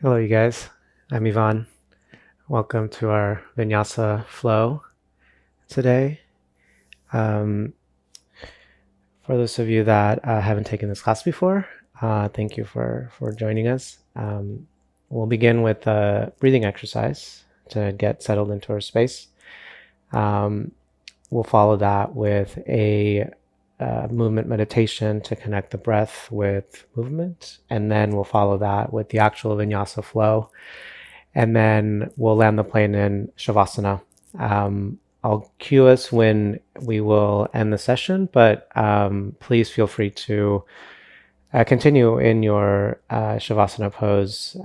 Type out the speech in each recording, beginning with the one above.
Hello, you guys. I'm Ivan. Welcome to our Vinyasa flow today. Um, for those of you that haven't taken this class before, thank you for joining us. We'll begin with a breathing exercise to get settled into our space. We'll follow that with a movement meditation to connect the breath with movement, and then we'll follow that with the actual Vinyasa flow. And then we'll land the plane in Shavasana. I'll cue us when we will end the session, but please feel free to continue in your Shavasana pose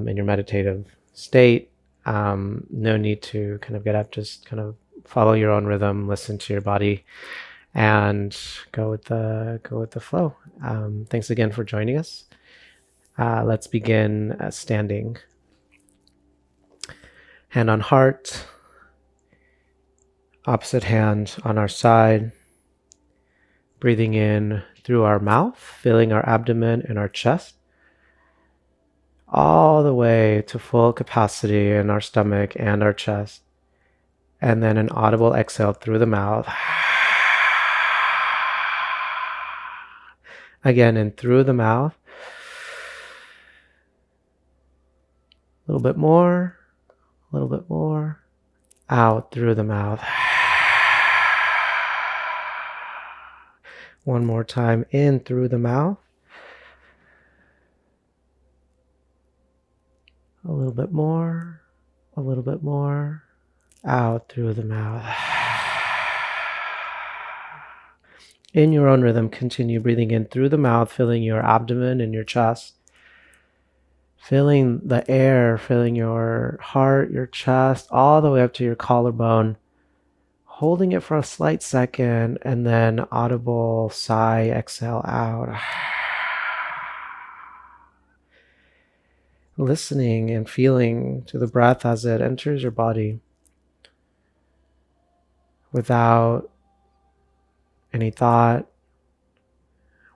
in your meditative state. No need to kind of get up, just kind of follow your own rhythm, listen to your body, and go with the flow. Thanks again for joining us. Let's begin standing. Hand on heart, opposite hand on our side, breathing in through our mouth, filling our abdomen and our chest, all the way to full capacity in our stomach and our chest, and then an audible exhale through the mouth. Again, in through the mouth. A little bit more, a little bit more. Out through the mouth. One more time, in through the mouth. A little bit more, a little bit more. Out through the mouth. In your own rhythm, continue breathing in through the mouth, filling your abdomen and your chest. Filling the air, filling your heart, your chest, all the way up to your collarbone. Holding it for a slight second, and then audible sigh, exhale out. Listening and feeling to the breath as it enters your body without any thought,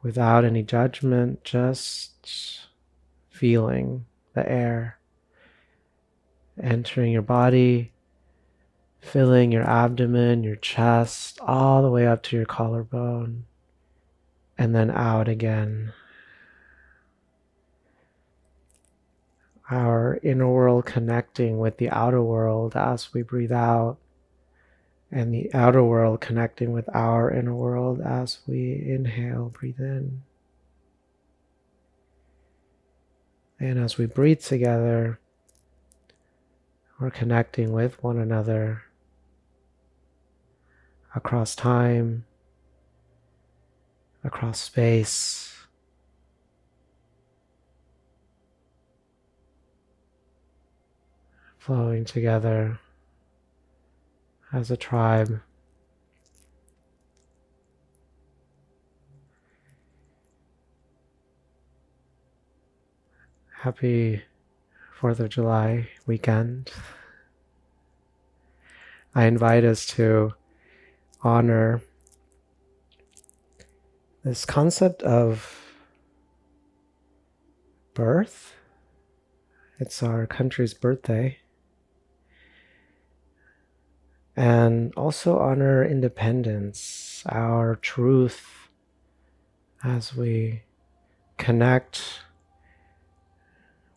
without any judgment, just feeling the air entering your body, filling your abdomen, your chest, all the way up to your collarbone, and then out again. Our inner world connecting with the outer world as we breathe out, and the outer world connecting with our inner world as we inhale, breathe in. And as we breathe together, we're connecting with one another across time, across space, flowing together as a tribe. Happy 4th of July weekend. I invite us to honor this concept of birth. It's our country's birthday. And also honor independence, our truth, as we connect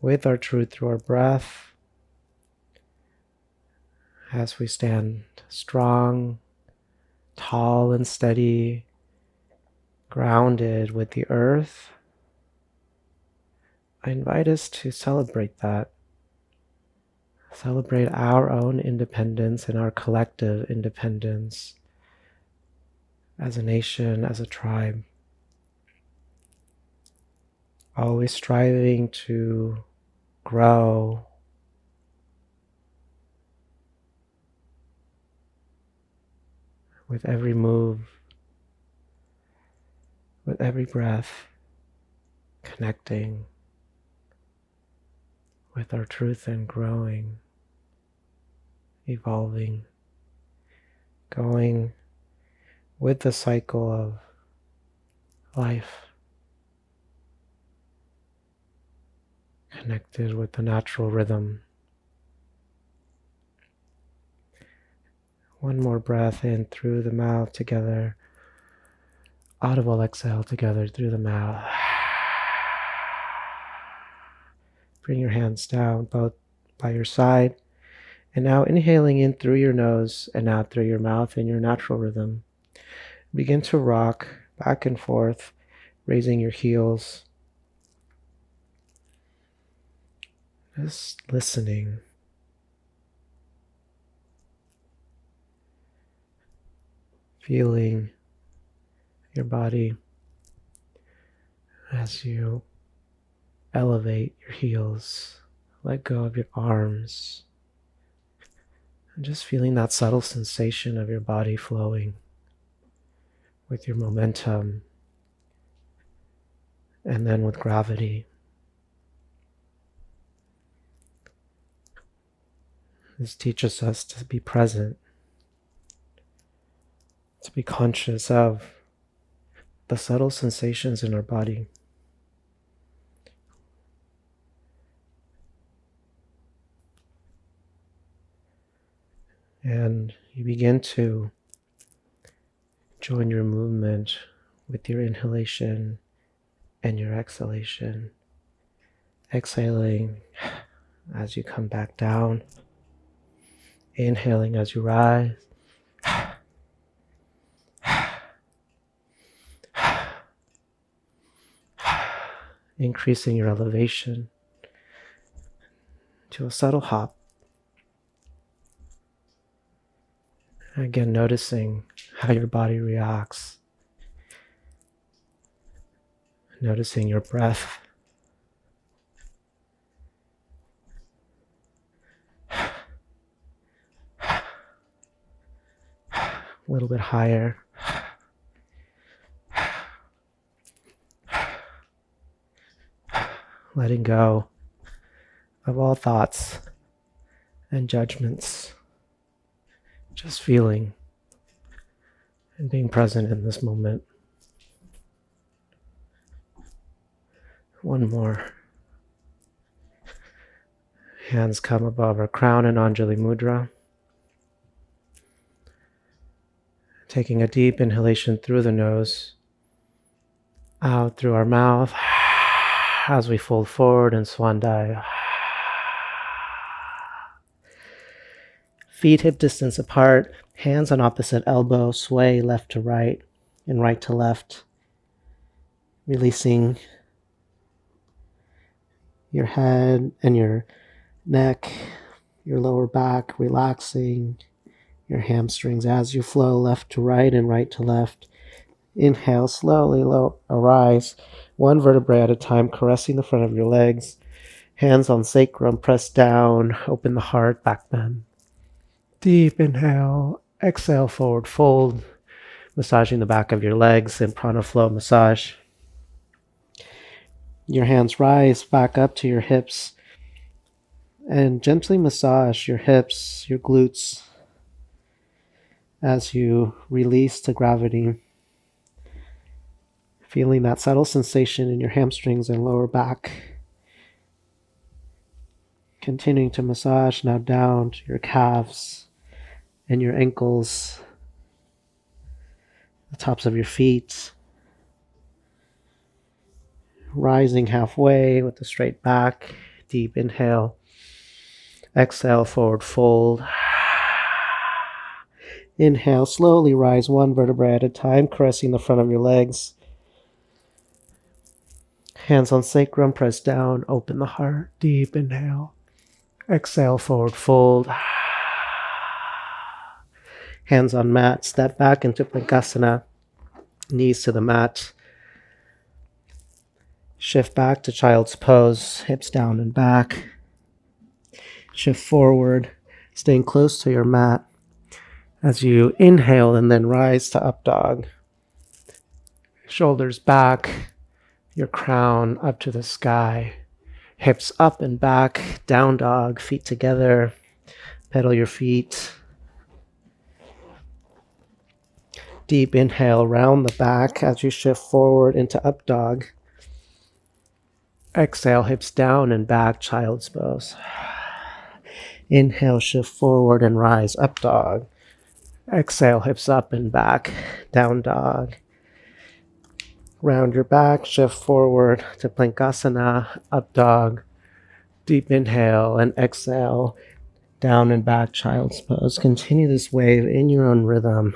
with our truth through our breath, as we stand strong, tall and steady, grounded with the earth. I invite us to celebrate that. Celebrate our own independence and our collective independence as a nation, as a tribe. Always striving to grow, with every move, with every breath, connecting with our truth and growing, evolving, going with the cycle of life, connected with the natural rhythm. One more breath in through the mouth together. Audible exhale together through the mouth. Bring your hands down both by your side. And now inhaling in through your nose and out through your mouth in your natural rhythm. Begin to rock back and forth, raising your heels. Just listening. Feeling your body as you elevate your heels, let go of your arms, and just feeling that subtle sensation of your body flowing with your momentum and then with gravity. This teaches us to be present, to be conscious of the subtle sensations in our body. And you begin to join your movement with your inhalation and your exhalation. Exhaling as you come back down. Inhaling as you rise. Increasing your elevation to a subtle hop. Again, noticing how your body reacts. Noticing your breath. A little bit higher. Letting go of all thoughts and judgments. Just feeling and being present in this moment. One more. Hands come above our crown in Anjali Mudra. Taking a deep inhalation through the nose, out through our mouth as we fold forward in Swan Dive. Feet hip distance apart, hands on opposite elbow, sway left to right and right to left. Releasing your head and your neck, your lower back, relaxing your hamstrings as you flow left to right and right to left. Inhale, slowly arise, one vertebrae at a time, caressing the front of your legs. Hands on sacrum, press down, open the heart, back bend. Deep inhale, exhale, forward fold, massaging the back of your legs in prana flow massage. Your hands rise back up to your hips and gently massage your hips, your glutes as you release to gravity. Feeling that subtle sensation in your hamstrings and lower back. Continuing to massage now down to your calves and your ankles, the tops of your feet. Rising halfway with a straight back. Deep inhale. Exhale, forward fold. Inhale, slowly rise one vertebrae at a time, caressing the front of your legs. Hands on sacrum, press down, open the heart. Deep inhale. Exhale, forward fold. Hands on mat, step back into Planchasana. Knees to the mat. Shift back to child's pose, hips down and back. Shift forward, staying close to your mat. As you inhale and then rise to up dog. Shoulders back, your crown up to the sky. Hips up and back, down dog, feet together. Pedal your feet. Deep inhale, round the back as you shift forward into up dog. Exhale, hips down and back, child's pose. Inhale, shift forward and rise, up dog. Exhale, hips up and back, down dog. Round your back, shift forward to Plankasana, up dog. Deep inhale and exhale, down and back, child's pose. Continue this wave in your own rhythm,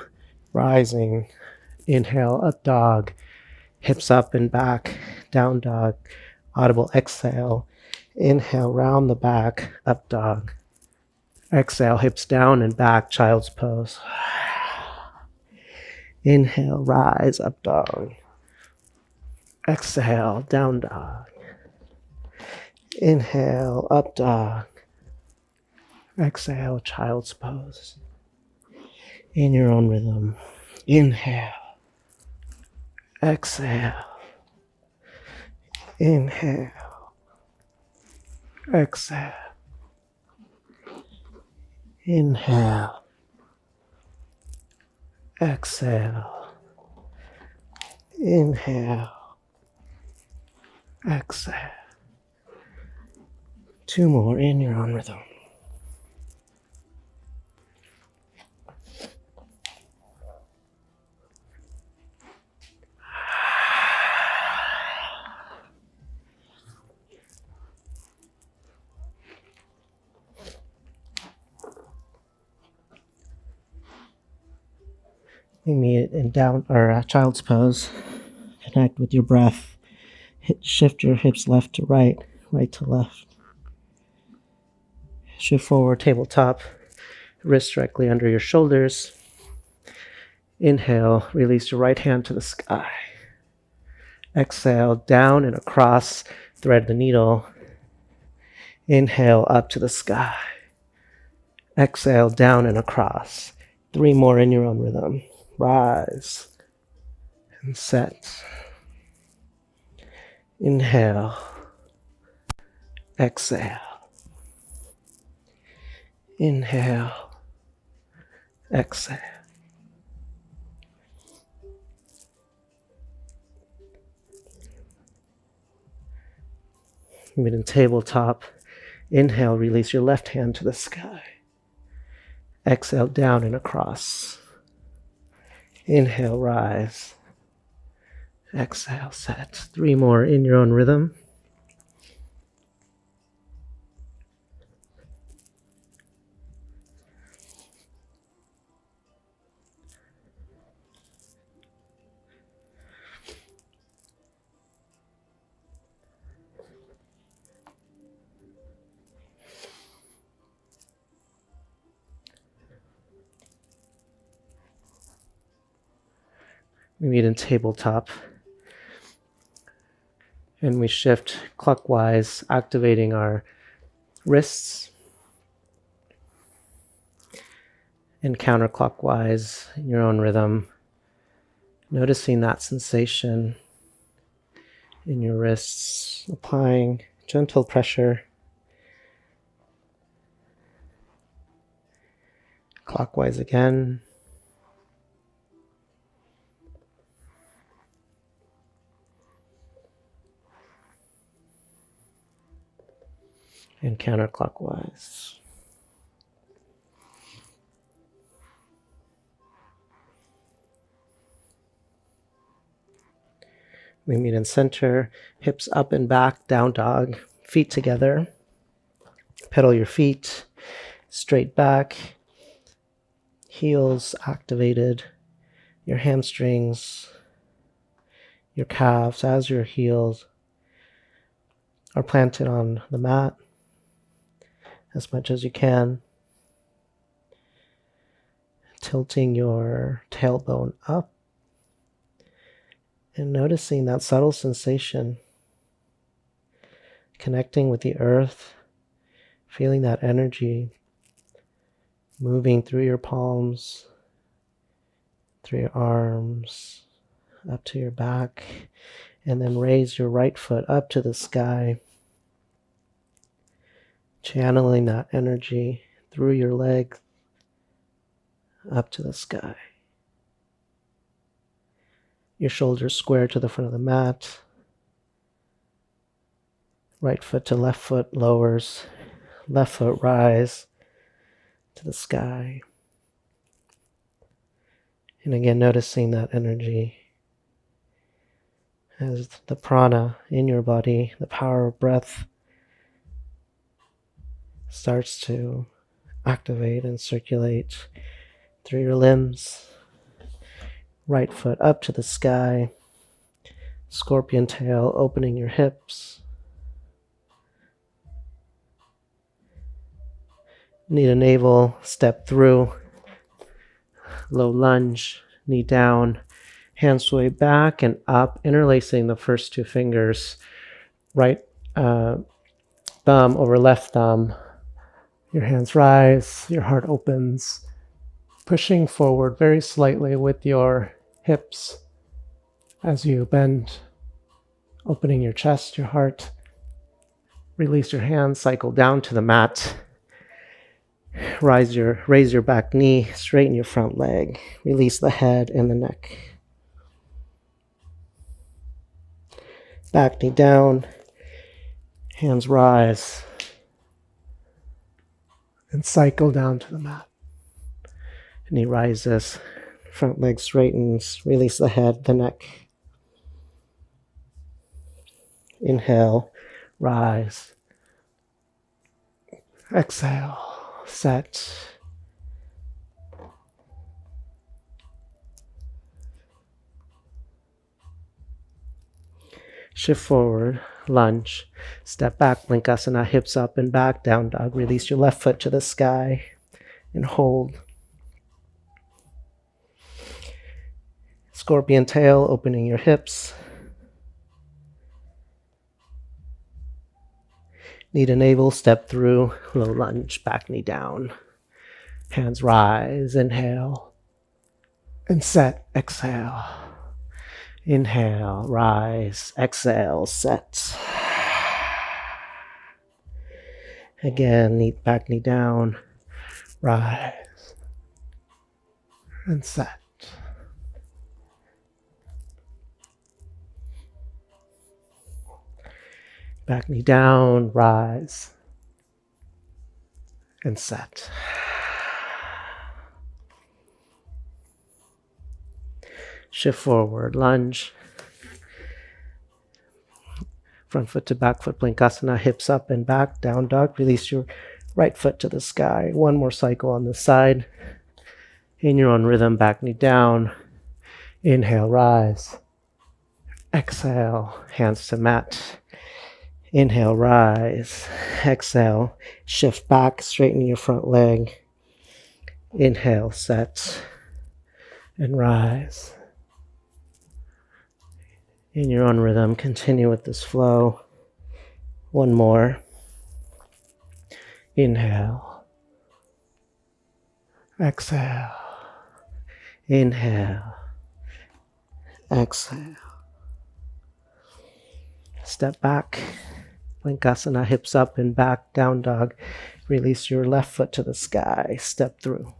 rising. Inhale, up dog, hips up and back, down dog. Audible exhale. Inhale, round the back, up dog. Exhale, hips down and back, child's pose. Inhale, rise, up dog. Exhale, down dog. Inhale, up dog. Exhale, child's pose. In your own rhythm. Inhale. Exhale. Inhale. Exhale. Inhale. Exhale. Inhale. Exhale. 2 more in your own rhythm. We meet in down or child's pose. Connect with your breath. Shift your hips left to right, right to left. Shift forward, tabletop. Wrists directly under your shoulders. Inhale, release your right hand to the sky. Exhale, down and across, thread the needle. Inhale, up to the sky. Exhale, down and across. 3 more in your own rhythm. Rise and set. Inhale. Exhale. Inhale. Exhale. Meet in tabletop. Inhale, release your left hand to the sky. Exhale, down and across. Inhale, rise. Exhale, set. 3 more in your own rhythm. We meet in tabletop. And we shift clockwise, activating our wrists. And counterclockwise in your own rhythm. Noticing that sensation in your wrists, applying gentle pressure. Clockwise again. And counterclockwise. We meet in center, hips up and back, down dog, feet together. Pedal your feet straight back, heels activated, your hamstrings, your calves as your heels are planted on the mat as much as you can. Tilting your tailbone up and noticing that subtle sensation. Connecting with the earth, feeling that energy moving through your palms, through your arms, up to your back, and then raise your right foot up to the sky, channeling that energy through your leg up to the sky. Your shoulders square to the front of the mat. Right foot to left foot lowers. Left foot rise to the sky. And again, noticing that energy as the prana in your body, the power of breath, starts to activate and circulate through your limbs. Right foot up to the sky. Scorpion tail, opening your hips. Knee to navel, step through. Low lunge, knee down. Hands sway back and up, interlacing the first two fingers. Right thumb over left thumb. Your hands rise, your heart opens. Pushing forward very slightly with your hips as you bend, opening your chest, your heart. Release your hands, cycle down to the mat. Raise your back knee, straighten your front leg. Release the head and the neck. Back knee down, hands rise, and cycle down to the mat. Knee rises, front leg straightens, release the head, the neck. Inhale, rise. Exhale, set. Shift forward, lunge. Step back, Vinyasa, hips up and back, down dog. Release your left foot to the sky and hold. Scorpion tail, opening your hips. Knee to navel, step through, low lunge, back knee down. Hands rise, inhale, and set, exhale. Inhale, rise, exhale, set. Again, back knee down, rise, and set. Back knee down, rise, and set. Shift forward, lunge. Front foot to back foot, Vinyasa, hips up and back, down dog. Release your right foot to the sky. One more cycle on this side. In your own rhythm, back knee down. Inhale, rise. Exhale, hands to mat. Inhale, rise. Exhale, shift back, straighten your front leg. Inhale, set, and rise. In your own rhythm, continue with this flow. One more. Inhale. Exhale. Inhale. Exhale. Step back. Vinyasa, hips up and back, down dog. Release your left foot to the sky. Step through.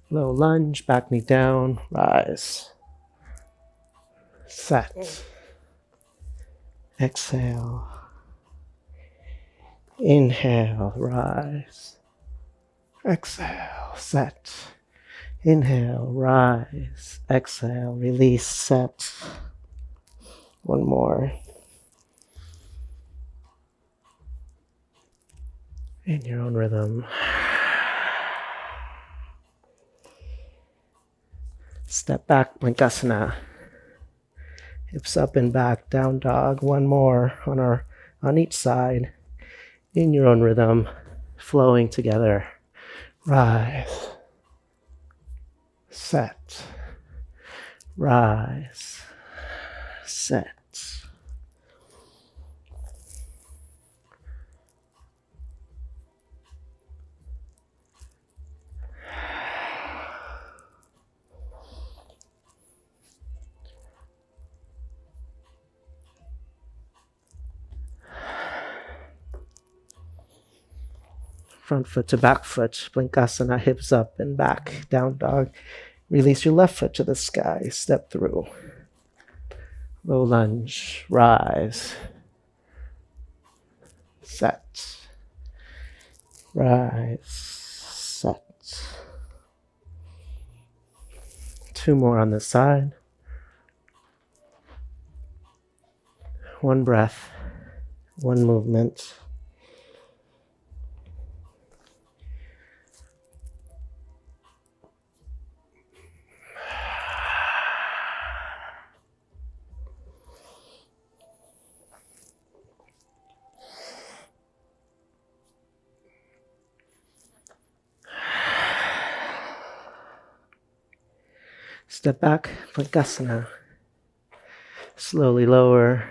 Low lunge, back knee down, rise. Set. Exhale. Inhale, rise. Exhale, set. Inhale, rise. Exhale, release, set. One more. In your own rhythm. Step back, Vinyasa. Hips up and back, down dog. One more on each side. In your own rhythm, flowing together. Rise. Set. Rise. Set. Front foot to back foot, Vinyasa, hips up and back, down dog. Release your left foot to the sky, step through. Low lunge, rise. set, rise, set. 2 more on this side. 1 breath, 1 movement. Step back, Vinyasa. Slowly lower,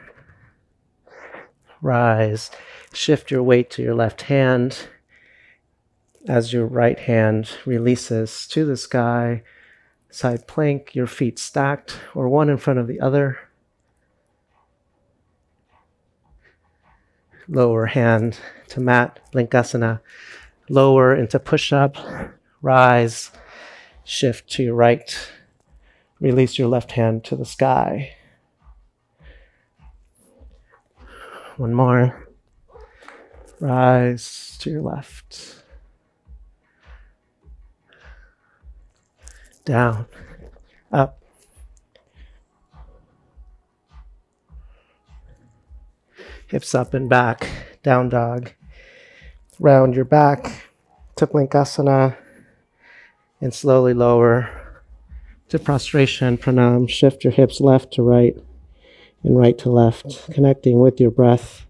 rise, shift your weight to your left hand as your right hand releases to the sky. Side plank, your feet stacked or one in front of the other. Lower hand to mat, Vinyasa. Lower into push-up, rise, shift to your right. Release your left hand to the sky. 1 more. Rise to your left. Down, up. Hips up and back, down dog. Round your back to Vinyasa and slowly lower to prostration, pranam. Shift your hips left to right and right to left, connecting with your breath.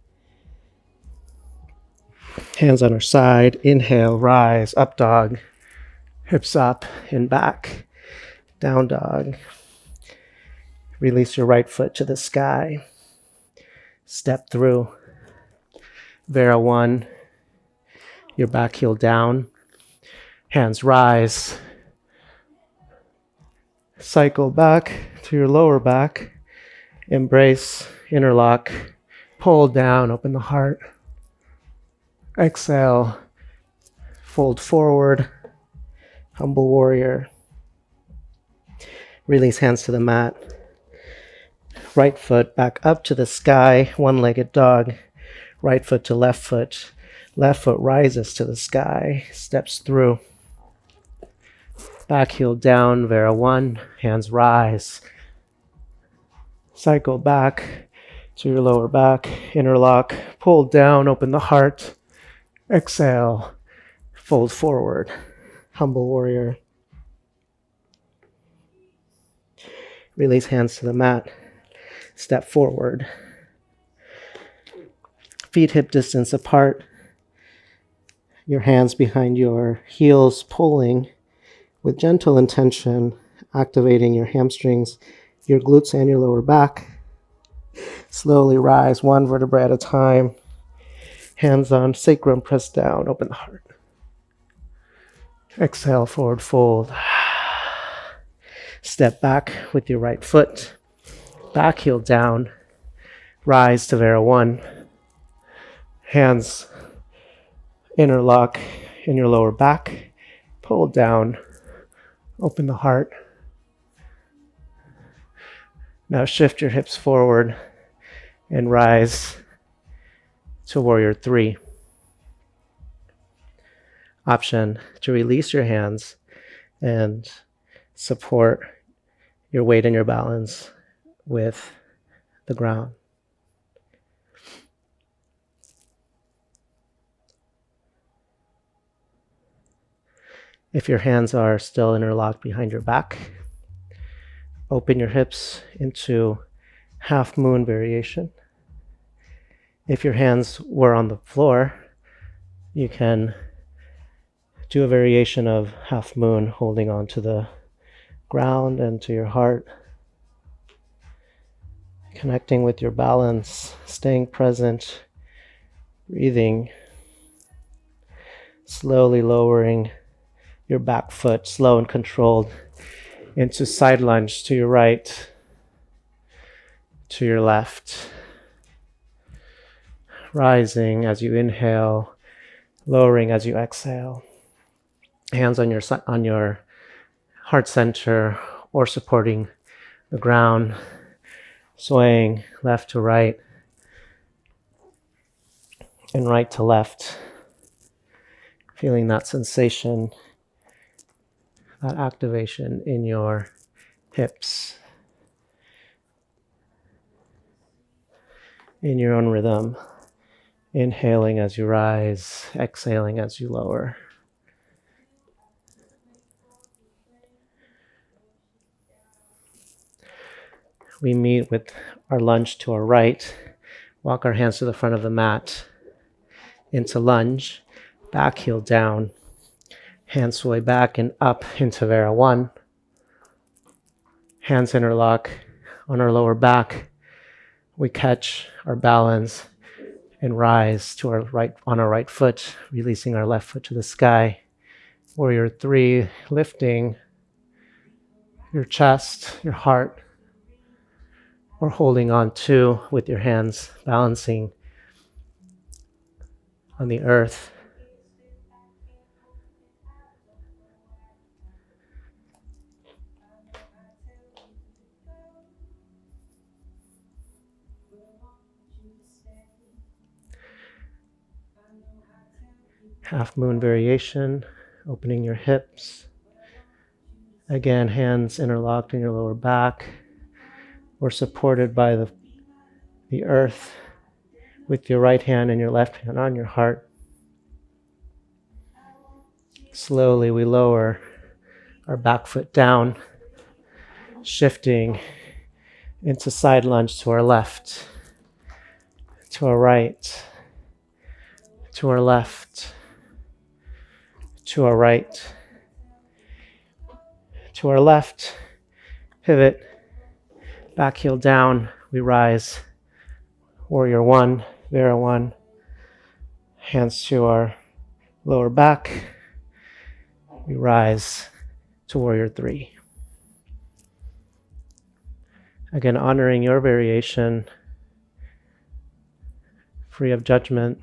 Hands on our side. Inhale, rise, up dog. Hips up and back, down dog. Release your right foot to the sky. Step through. Vera 1. Your back heel down. Hands rise. Cycle back to your lower back. Embrace, interlock, pull down, open the heart. Exhale, fold forward, humble warrior. Release hands to the mat. Right foot back up to the sky, one-legged dog. Right foot to left foot. Left foot rises to the sky, steps through. Back heel down, Vera 1, hands rise. Cycle back to your lower back, interlock, pull down, open the heart. Exhale, fold forward, humble warrior. Release hands to the mat, step forward. Feet hip distance apart. Your hands behind your heels pulling with gentle intention, activating your hamstrings, your glutes and your lower back. Slowly rise 1 vertebrae at a time. Hands on sacrum, press down, open the heart. Exhale, forward fold. Step back with your right foot. Back heel down. Rise to Vera 1. Hands interlock in your lower back. Pull down. Open the heart. Now shift your hips forward and rise to warrior 3. Option to release your hands and support your weight and your balance with the ground. If your hands are still interlocked behind your back, open your hips into half moon variation. If your hands were on the floor, you can do a variation of half moon, holding on to the ground and to your heart, connecting with your balance, staying present, breathing, slowly lowering your back foot, slow and controlled, into side lunge to your right, to your left. Rising as you inhale, lowering as you exhale. Hands on your heart center or supporting the ground, swaying left to right. and right to left. Feeling that sensation, that activation in your hips, in your own rhythm. Inhaling as you rise, exhaling as you lower. We meet with our lunge to our right. Walk our hands to the front of the mat. Into lunge. Back heel down. Hands sway back and up into Vera 1. Hands interlock on our lower back. We catch our balance and rise to our right on our right foot, releasing our left foot to the sky. Warrior 3, lifting your chest, your heart, or holding on to with your hands, balancing on the earth. Half moon variation, opening your hips. Again, hands interlocked in your lower back or supported by the earth with your right hand and your left hand on your heart. Slowly we lower our back foot down, shifting into side lunge to our left, to our right, to our left, to our right, to our left, pivot, back heel down, we rise, warrior 1, Vera 1, hands to our lower back, we rise to warrior 3. Again, honoring your variation, free of judgment.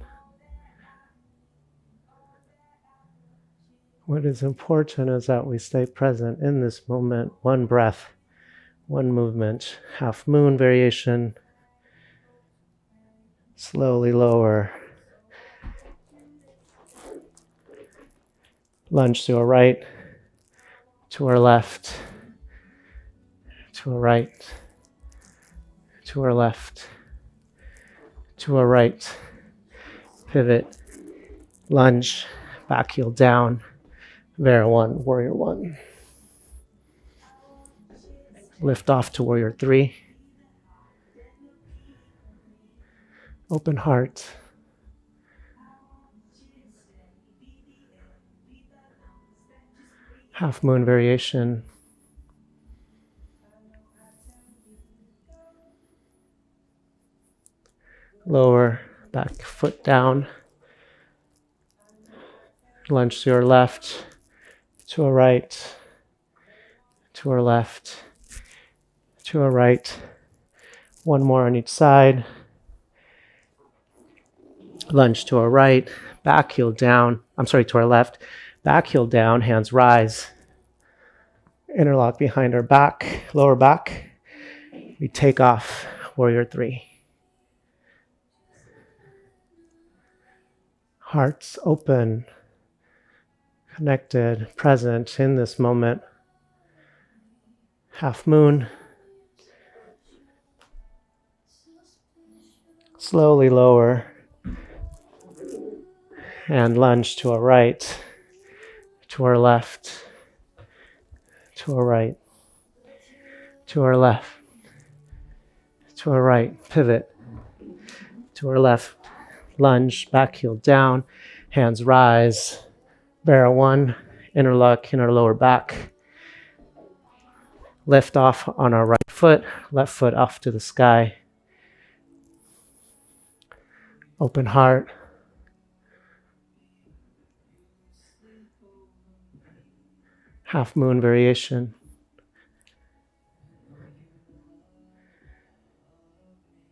What is important is that we stay present in this moment, one breath, one movement, half moon variation, slowly lower, lunge to our right, to our left, to our right, to our left, to our right, pivot, lunge, back heel down, Vera 1, warrior 1. Lift off to warrior 3. Open heart. Half moon variation. Lower back foot down. Lunge to our left, to our right, to our left, to our right. One more on each side. Lunge to our right, back heel down. To our left. Back heel down, hands rise. Interlock behind our back, lower back. We take off, warrior 3. Hearts open, connected, present in this moment. Half moon. Slowly lower and lunge to our right, to our left, to our right, to our left, to our right, pivot, to our left, lunge, back heel down, hands rise, Vera 1, interlock in our lower back, lift off on our right foot, left foot off to the sky, open heart, half moon variation.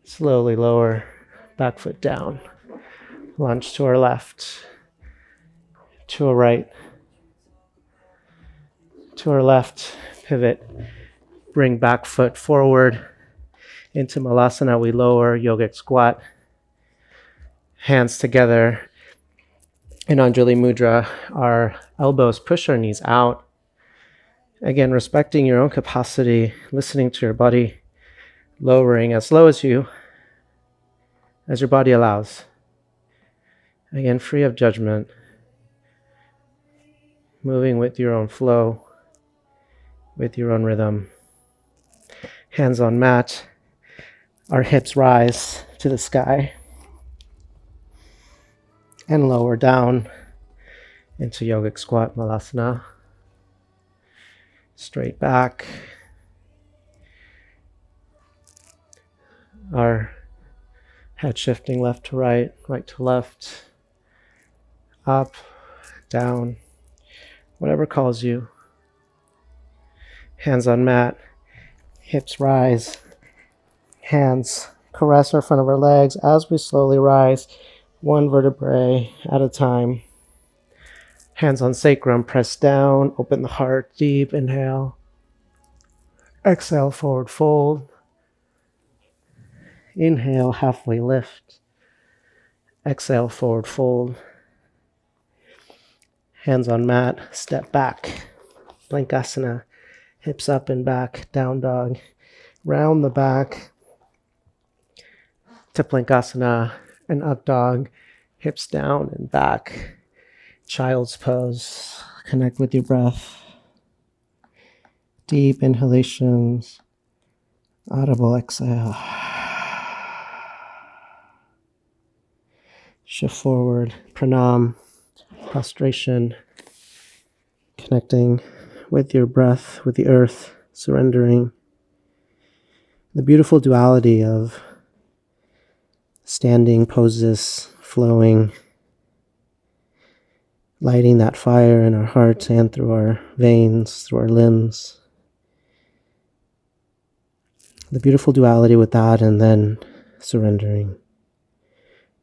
Slowly lower, back foot down. Lunge to our left, to our right, to our left, pivot. Bring back foot forward. Into Malasana, we lower, yogic squat. Hands together in Anjali Mudra. Our elbows push our knees out. Again, respecting your own capacity, listening to your body, lowering as low as your body allows. Again, free of judgment, moving with your own flow, with your own rhythm. Hands on mat, our hips rise to the sky and lower down into yogic squat malasana. Straight back. Our head shifting left to right, right to left, up, down, whatever calls you. Hands on mat, hips rise, hands caress our front of our legs as we slowly rise, one vertebrae at a time. Hands on sacrum, press down, open the heart, deep inhale. Exhale, forward fold. Inhale, halfway lift. Exhale, forward fold. Hands on mat, step back. Plankasana, hips up and back, down dog. Round the back to Plankasana and up dog. Hips down and back. Child's pose. Connect with your breath. Deep inhalations. Audible exhale. Shift forward. Pranam. Prostration. Connecting with your breath, with the earth. Surrendering. The beautiful duality of standing poses, flowing, lighting that fire in our hearts and through our veins, through our limbs. The beautiful duality with that, and then surrendering.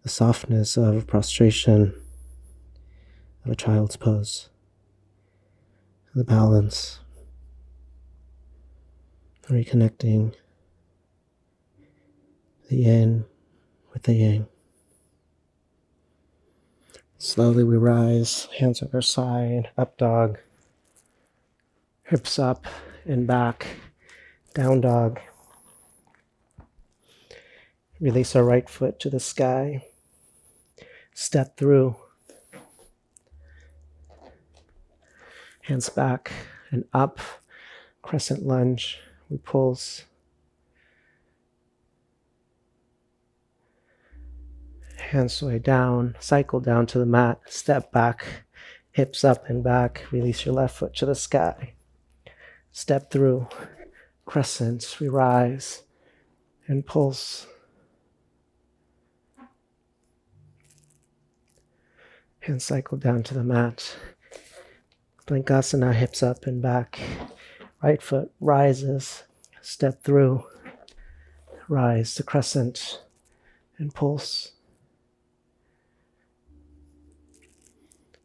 The softness of prostration, of a child's pose. The balance. Reconnecting the yin with the yang. Slowly we rise, hands at our side, up dog, hips up and back, down dog. Release our right foot to the sky, step through, hands back and up, crescent lunge, we pulse. Hands sway down, cycle down to the mat, step back, hips up and back, release your left foot to the sky. Step through, crescent, we rise and pulse. Hands cycle down to the mat. Plankasana, hips up and back. Right foot rises, step through, rise to crescent and pulse.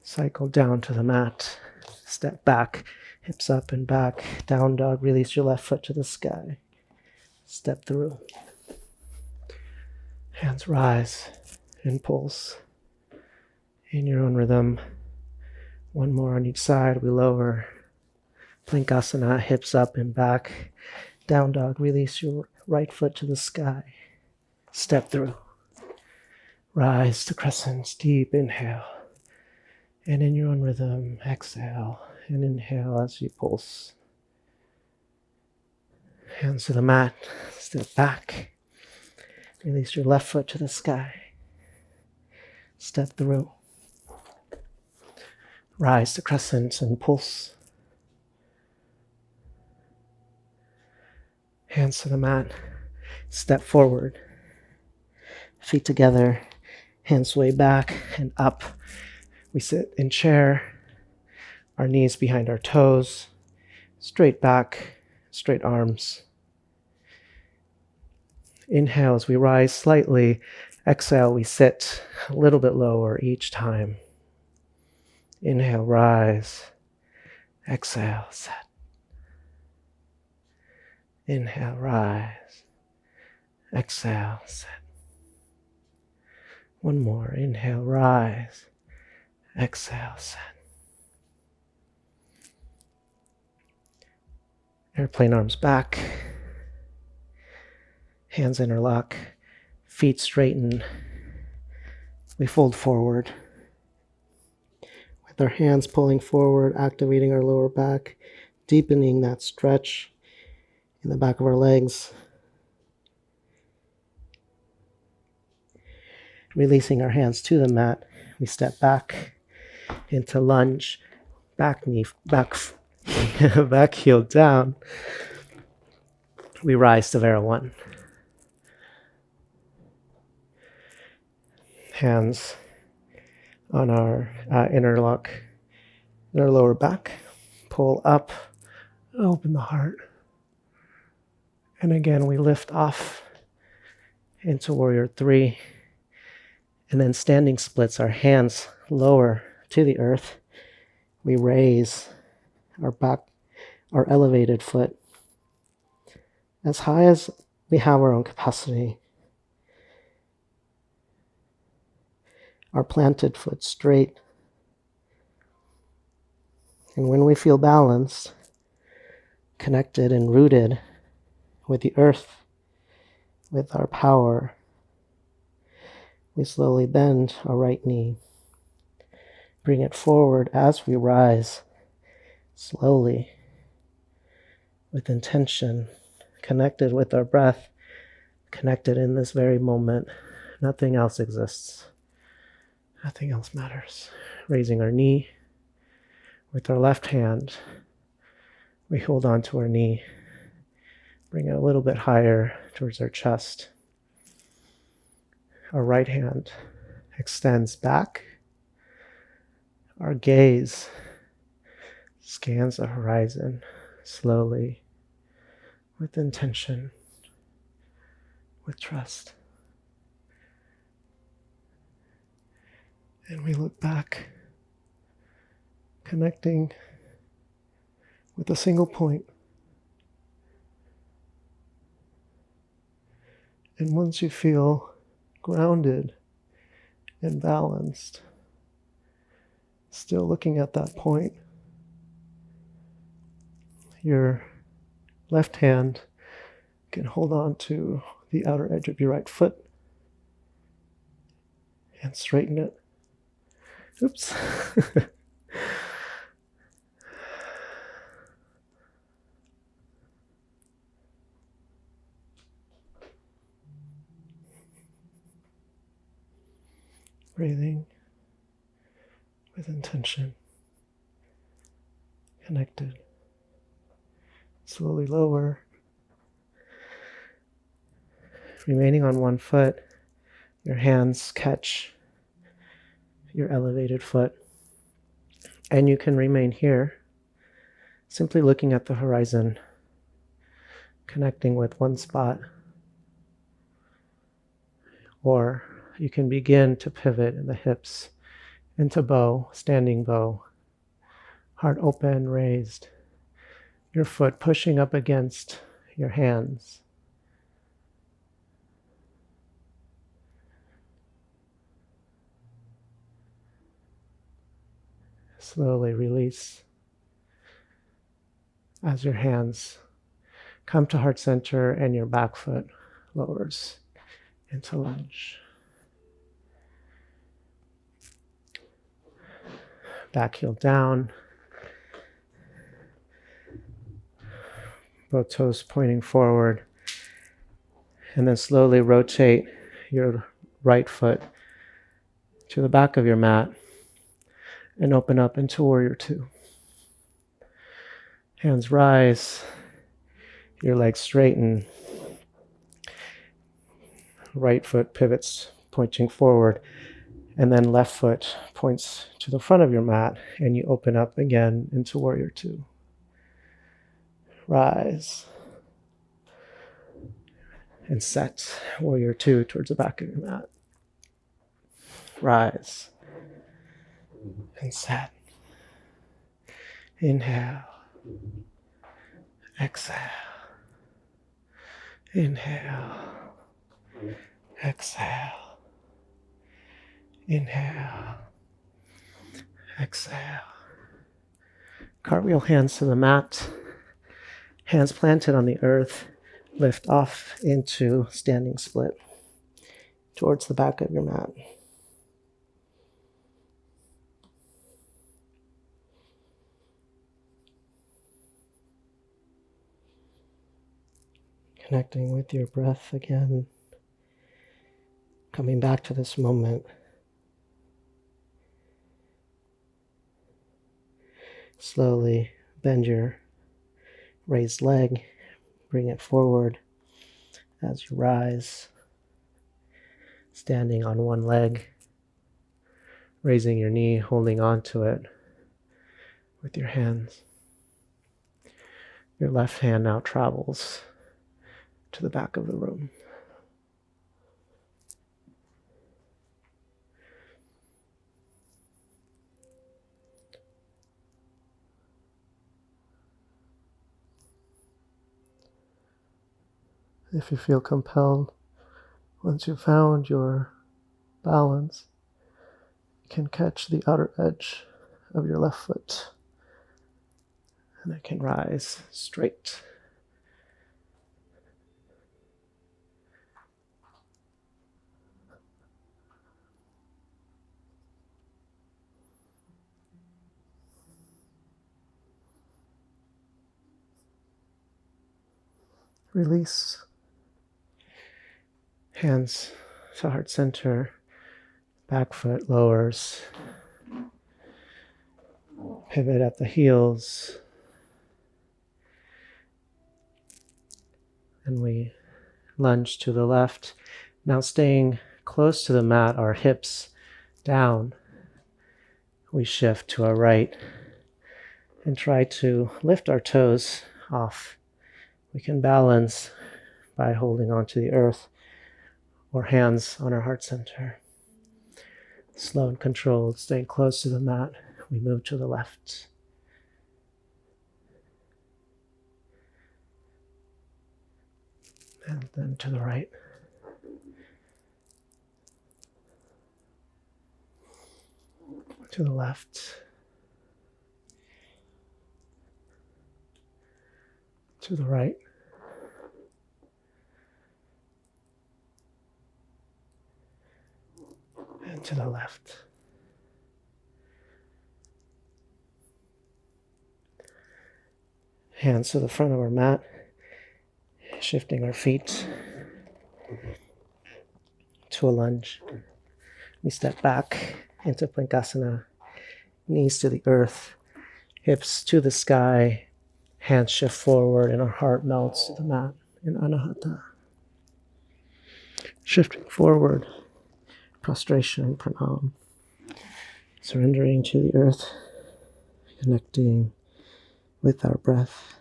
Cycle down to the mat, step back, hips up and back, down dog, release your left foot to the sky. Step through. Hands rise and pulse in your own rhythm. One more on each side, we lower. Plankasana, hips up and back, down dog, release your right foot to the sky. Step through. Rise to crescent, deep inhale. And in your own rhythm, exhale and inhale as you pulse. Hands to the mat, step back. Release your left foot to the sky. Step through. Rise to crescent and pulse. Hands to the mat, step forward. Feet together, hands sway back and up. We sit in chair, our knees behind our toes, straight back, straight arms. Inhale as we rise slightly. Exhale, we sit a little bit lower each time. Inhale, rise. Exhale, set. Inhale, rise. Exhale, set. One more. Inhale, rise. Exhale, set. Airplane arms back. Hands interlock. Feet straighten. We fold forward. With our hands pulling forward, activating our lower back, deepening that stretch in the back of our legs. Releasing our hands to the mat, we step back into lunge, back knee, back heel down. We rise to Vera 1. Hands on our interlock in our lower back. Pull up, open the heart. And again, we lift off into Warrior 3. And then standing splits, our hands lower to the earth. We raise our back, our elevated foot as high as we have our own capacity. Our planted foot straight. And when we feel balanced, connected and rooted with the earth, with our power, we slowly bend our right knee. Bring it forward as we rise, slowly, with intention, connected with our breath, connected in this very moment. Nothing else exists. Nothing else matters. Raising our knee with our left hand, we hold on to our knee, bring it a little bit higher towards our chest. Our right hand extends back. Our gaze scans the horizon slowly, with intention, with trust. And we look back, connecting with a single point. And once you feel grounded and balanced, still looking at that point, your left hand can hold on to the outer edge of your right foot and straighten it. Oops. Breathing with intention, connected. Slowly lower. Remaining on one foot, your hands catch your elevated foot. And you can remain here, simply looking at the horizon, connecting with one spot. Or you can begin to pivot in the hips into bow, standing bow, heart open, raised, your foot pushing up against your hands. Slowly release as your hands come to heart center and your back foot lowers into lunge. Back heel down. Both toes pointing forward. And then slowly rotate your right foot to the back of your mat and open up into Warrior 2. Hands rise. Your legs straighten. Right foot pivots, pointing forward. And then left foot points to the front of your mat, and you open up again into Warrior 2. Rise. And set Warrior 2 towards the back of your mat. Rise. And set. Inhale. Exhale. Inhale. Exhale. Inhale. Exhale. Cartwheel hands to the mat. Hands planted on the earth. Lift off into standing split towards the back of your mat. Connecting with your breath again. Coming back to this moment. Slowly bend your raised leg. Bring it forward as you rise. Standing on one leg. Raising your knee, holding on to it with your hands. Your left hand now travels to the back of the room. If you feel compelled, once you've found your balance, you can catch the outer edge of your left foot, and it can rise straight. Release. Hands to heart center. Back foot lowers. Pivot at the heels. And we lunge to the left. Now staying close to the mat, our hips down. We shift to our right and try to lift our toes off. We can balance by holding onto the earth or hands on our heart center. Slow and controlled, staying close to the mat, we move to the left. And then to the right. To the left. To the right. And to the left. Hands to the front of our mat, shifting our feet to a lunge. We step back into Planchasana, knees to the earth, hips to the sky, hands shift forward, and our heart melts to the mat in Anahata. Shifting forward, prostration, pranam. Surrendering to the earth, connecting with our breath.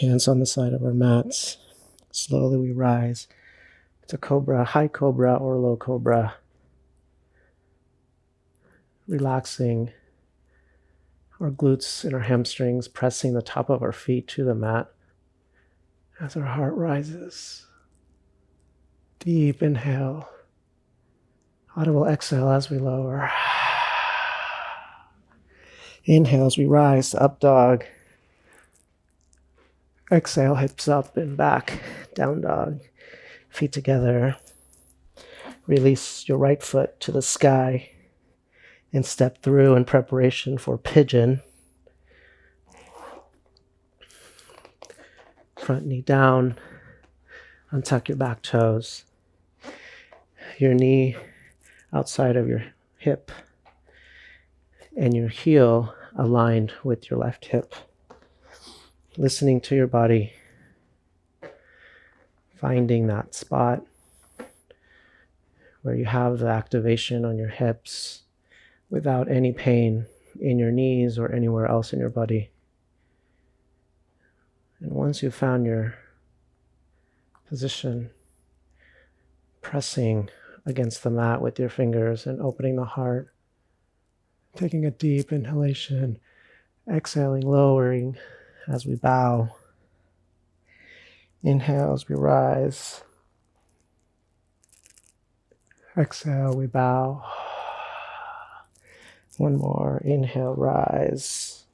Hands on the side of our mats. Slowly we rise to cobra, high cobra or low cobra. Relaxing our glutes and our hamstrings, pressing the top of our feet to the mat as our heart rises. Deep inhale. Audible exhale as we lower. Inhale as we rise to up dog. Exhale, hips up and back, down dog. Feet together. Release your right foot to the sky and step through in preparation for pigeon. Front knee down. Untuck your back toes. Your knee outside of your hip and your heel aligned with your left hip. Listening to your body, finding that spot where you have the activation on your hips without any pain in your knees or anywhere else in your body. And once you've found your position, pressing against the mat with your fingers and opening the heart, taking a deep inhalation, exhaling, lowering as we bow. Inhale as we rise. Exhale, we bow. One more. Inhale, rise.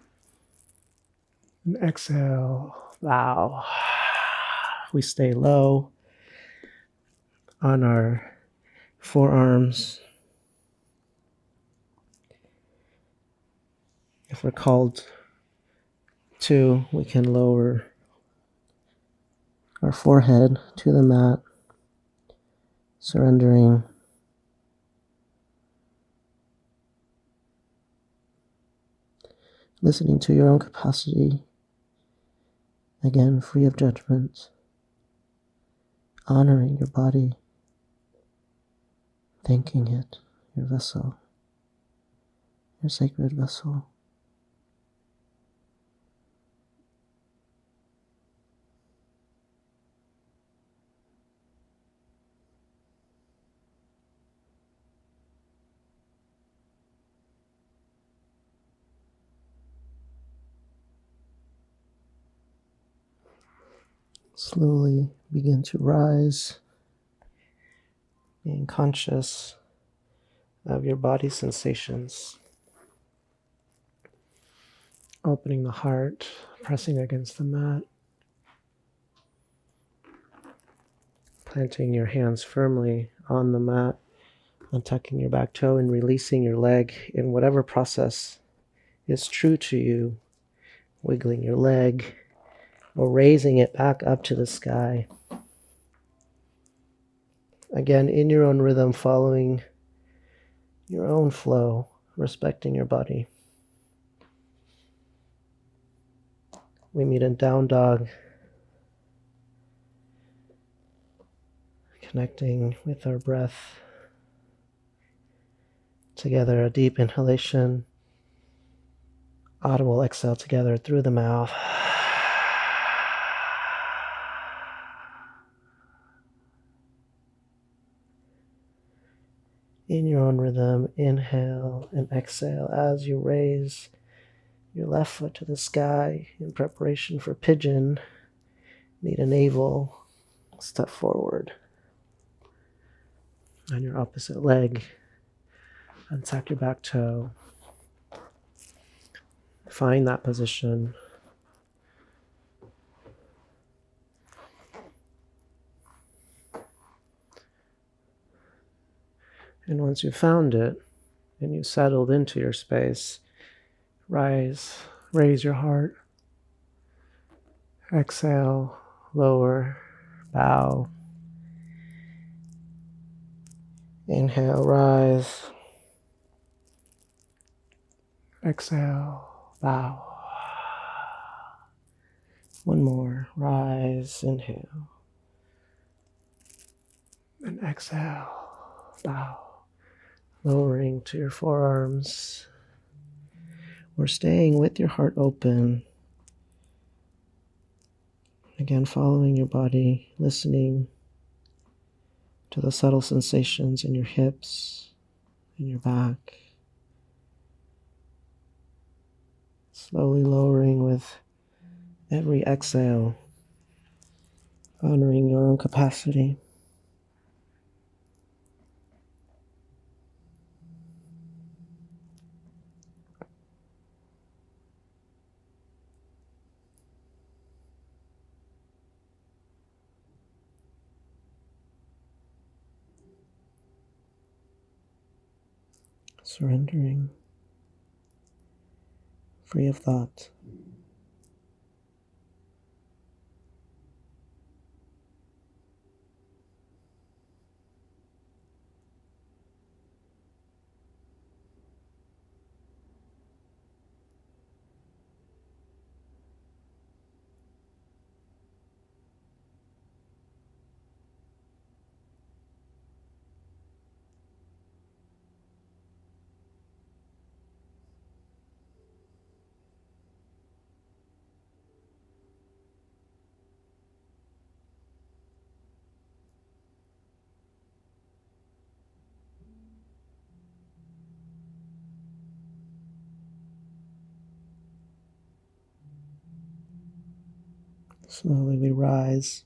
And exhale, bow. We stay low on our forearms. If we're called to, we can lower our forehead to the mat, surrendering. Listening to your own capacity, again, free of judgment, honoring your body, thanking it, your vessel, your sacred vessel. Slowly begin to rise, being conscious of your body sensations. Opening the heart, pressing against the mat. Planting your hands firmly on the mat, untucking your back toe and releasing your leg in whatever process is true to you. Wiggling your leg or raising it back up to the sky. Again, in your own rhythm, following your own flow, respecting your body. We meet in down dog, connecting with our breath. Together, a deep inhalation, audible exhale together through the mouth. In your own rhythm, inhale and exhale as you raise your left foot to the sky in preparation for pigeon. Need a navel, step forward. On your opposite leg, untuck your back toe. Find that position. And once you've found it and you've settled into your space, raise your heart. Exhale, lower, bow. Inhale, rise. Exhale, bow. One more, rise, inhale. And exhale, bow. Lowering to your forearms. We're staying with your heart open. Again, following your body, listening to the subtle sensations in your hips, in your back. Slowly lowering with every exhale, honoring your own capacity. Surrendering, free of thought. Slowly we rise.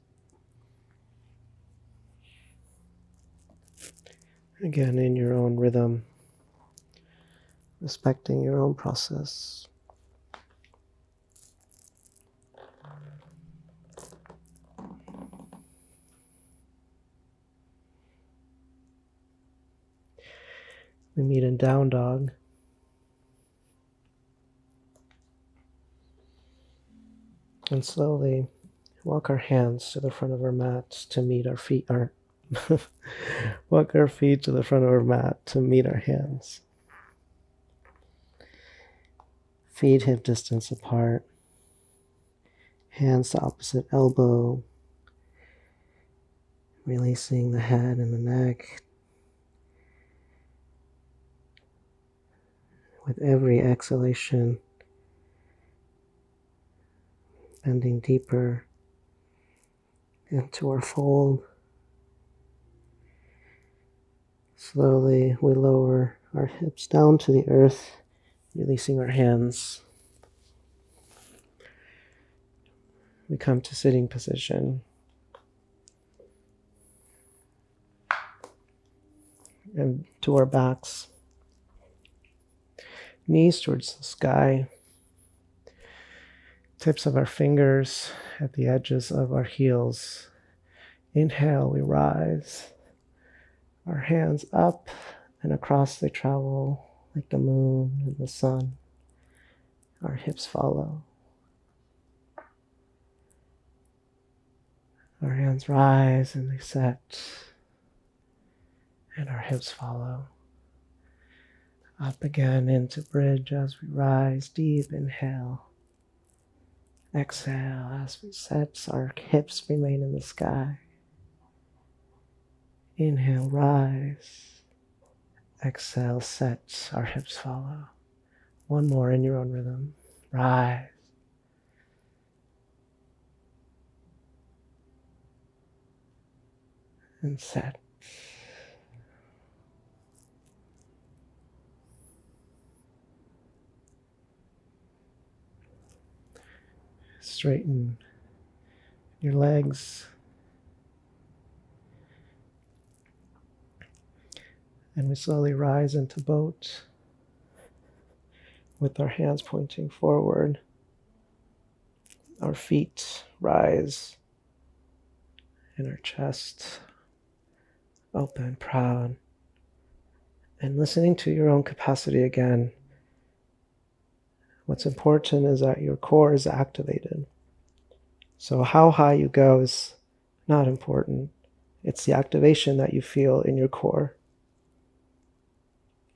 Again, in your own rhythm, respecting your own process. We meet in down dog. And slowly walk our hands to the front of our mat to meet our feet. Walk our feet to the front of our mat to meet our hands. Feet hip distance apart. Hands to opposite elbow. Releasing the head and the neck. With every exhalation, bending deeper into our fold. Slowly, we lower our hips down to the earth, releasing our hands. We come to sitting position. And to our backs. Knees towards the sky. Tips of our fingers at the edges of our heels. Inhale, we rise. Our hands up and across they travel like the moon and the sun. Our hips follow. Our hands rise and they set. And our hips follow. Up again into bridge as we rise. Deep inhale. Exhale as we set. Our hips remain in the sky. Inhale, rise. Exhale, set. Our hips follow. One more in your own rhythm. Rise. And set. Straighten your legs. And we slowly rise into boat with our hands pointing forward. Our feet rise and our chest open, proud. And listening to your own capacity again. What's important is that your core is activated. So how high you go is not important. It's the activation that you feel in your core.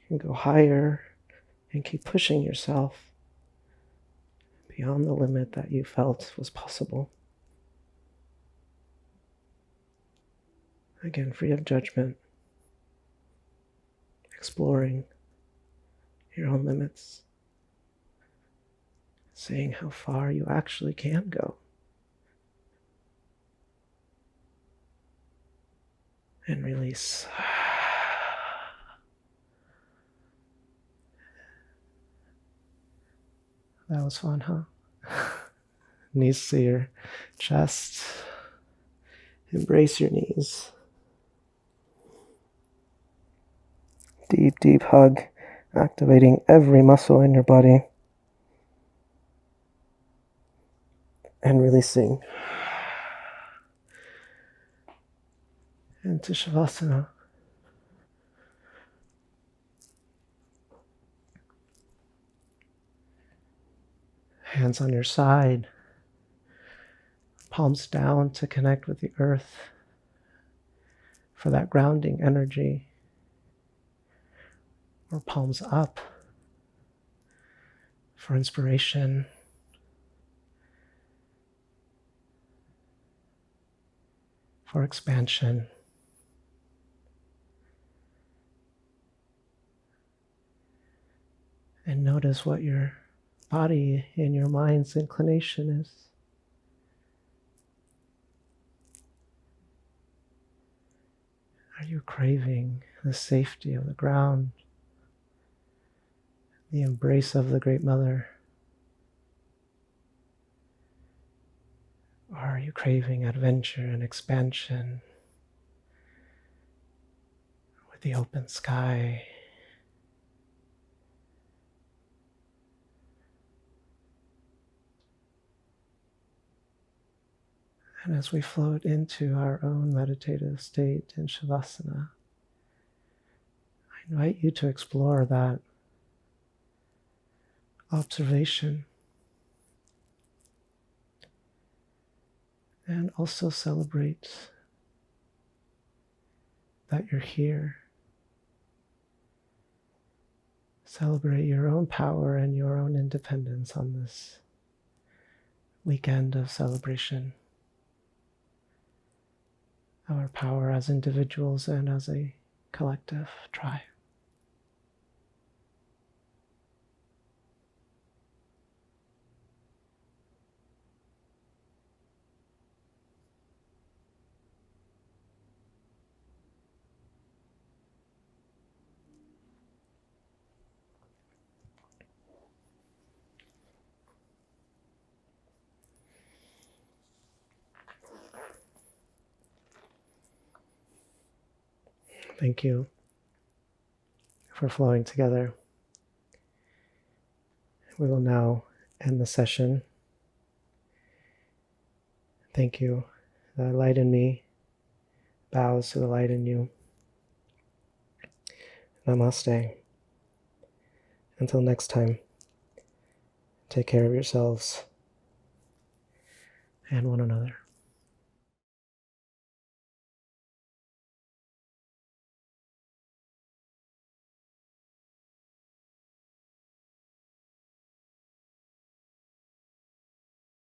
You can go higher and keep pushing yourself beyond the limit that you felt was possible. Again, free of judgment, exploring your own limits, seeing how far you actually can go. And release. That was fun, huh? Knees to your chest. Embrace your knees. Deep, deep hug, activating every muscle in your body. And releasing. Into Shavasana. Hands on your side. Palms down to connect with the earth for that grounding energy. Or palms up for inspiration. For expansion. And notice what your body and your mind's inclination is. Are you craving the safety of the ground, the embrace of the Great Mother? Or are you craving adventure and expansion the open sky. And as we float into our own meditative state in Shavasana, I invite you to explore that observation and also celebrate that you're here. Celebrate your own power and your own independence on this weekend of celebration. Our power as individuals and as a collective tribe. Thank you for flowing together. We will now end the session. Thank you. The light in me bows to the light in you. Namaste. Until next time, take care of yourselves and one another.